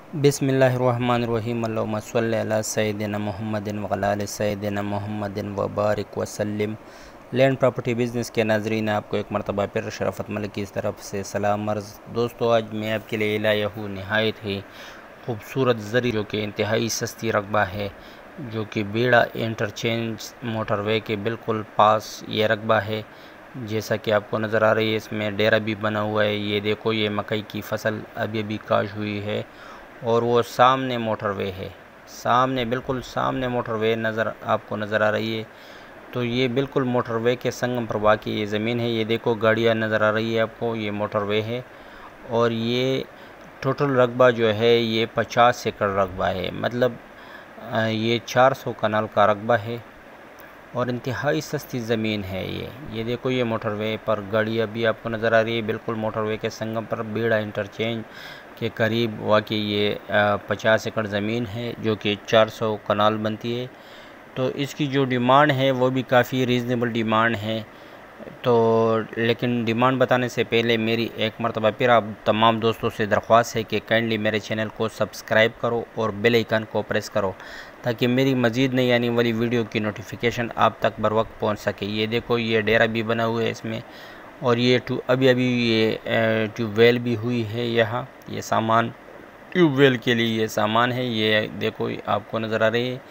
बिस्मिल्लाहिर्रहमानिर्रहीम अल्लाहुम्मा सल्लि अला सय्यिदिना मुहम्मदिन व अला आलि सय्यिदिना मुहम्मदिन व बारिक वसल्लिम। लैंड प्रॉपर्टी बिज़नेस के नाज़रीन, आपको एक मरतबा फिर शराफत मलिक की तरफ से सलाम अर्ज़। दोस्तों, आज मैं आपके लिए लाया हूँ नहायत ही खूबसूरत ज़री, जो कि इंतहाई सस्ती रकबा है, जो कि बेड़ा इंटरचेंज मोटरवे के बिल्कुल पास ये रकबा है। जैसा कि आपको नज़र आ रही है, इसमें डेरा भी बना हुआ है। ये देखो, ये मकई की फसल अभी अभी काश हुई है और वो सामने मोटरवे है, सामने बिल्कुल सामने मोटरवे आपको नज़र आ रही है। तो ये बिल्कुल मोटरवे के संगम पर वाक़ई ये ज़मीन है। ये देखो, गाड़ियाँ नज़र आ रही है आपको, ये मोटरवे है। और ये टोटल रकबा जो है ये 50 एकड़ रकबा है, मतलब ये 400 कनाल का रकबा है और इंतहाई सस्ती ज़मीन है ये देखो, ये मोटरवे पर गाड़ियाँ भी आपको नज़र आ रही है, बिल्कुल मोटरवे के संगम पर बेड़ा इंटरचेंज के करीब वाकई ये 50 एकड़ ज़मीन है, जो कि 400 कनाल बनती है। तो इसकी जो डिमांड है वो भी काफ़ी रीज़नेबल डिमांड है। तो लेकिन डिमांड बताने से पहले मेरी एक मरतबा फिर आप तमाम दोस्तों से दरख्वास्त है कि काइंडली मेरे चैनल को सब्सक्राइब करो और बेल आइकन को प्रेस करो, ताकि मेरी मज़ीद नई आने वाली वीडियो की नोटिफिकेशन आप तक बर वक्त पहुँच सके। ये देखो, ये डेरा भी बना हुआ है इसमें, और ये अभी ये ट्यूबवेल भी हुई है यहाँ। ये सामान ट्यूबवेल के लिए ये सामान है, ये देखो आपको नज़र आ रही है।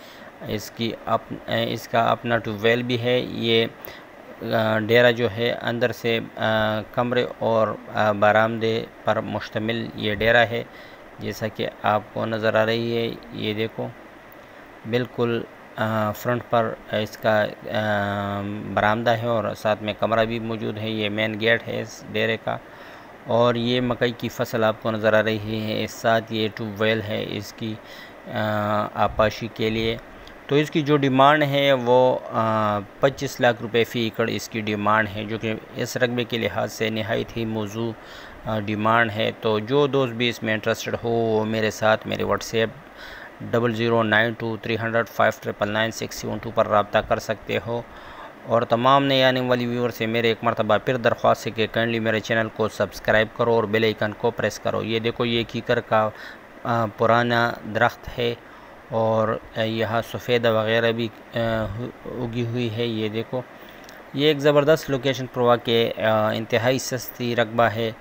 इसका अपना ट्यूबवेल भी है। ये डेरा जो है अंदर से कमरे और बरामदे पर मुश्तमिल ये डेरा है, जैसा कि आपको नज़र आ रही है। ये देखो, बिल्कुल फ्रंट पर इसका बरामदा है और साथ में कमरा भी मौजूद है। ये मेन गेट है इस डेरे का। और ये मकई की फसल आपको नज़र आ रही है, इस साथ ये ट्यूबवेल है इसकी आपाशी के लिए। तो इसकी जो डिमांड है वो 25 लाख रुपए फ़ी एकड़ इसकी डिमांड है, जो कि इस रकबे के लिहाज से नहायत ही मौजू डिमांड है। तो जो दोस्त भी इसमें इंटरेस्टेड हो वो मेरे साथ मेरे व्हाट्सएप 00923005999672 पर रब्ता कर सकते हो। और तमाम नए आने वाली व्यूअर से मेरे एक मरतबा फिर दरख्वास्त है कि काइंडली मेरे चैनल को सब्सक्राइब करो और बेल आइकन को प्रेस करो। ये देखो, ये कीकर का पुराना दरख्त है और यहाँ सफ़ेदा वगैरह भी उगी हुई है। ये देखो, ये एक ज़बरदस्त लोकेशन पर वाक़ई इंतहाई सस्ती रकबा है।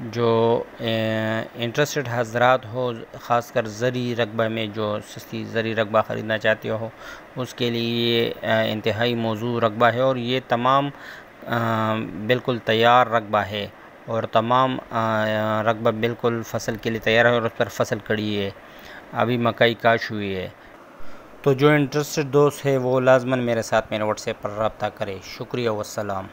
जो इंटरेस्टेड हज़रात हो, ख़ासकर ज़री रकबा में, जो सस्ती ज़री रकबा ख़रीदना चाहते हो, उसके लिए ये इंतहाई मौजू रकबा है। और ये तमाम बिल्कुल तैयार रकबा है और तमाम रकबा बिल्कुल फसल के लिए तैयार है और उस पर फसल खड़ी है, अभी मकई काश हुई है। तो जो इंटरेस्टेड दोस्त है वो लाजमन मेरे साथ मेरे व्हाट्सएप पर रब्ता करे। शुक्रिया, वस्सलाम।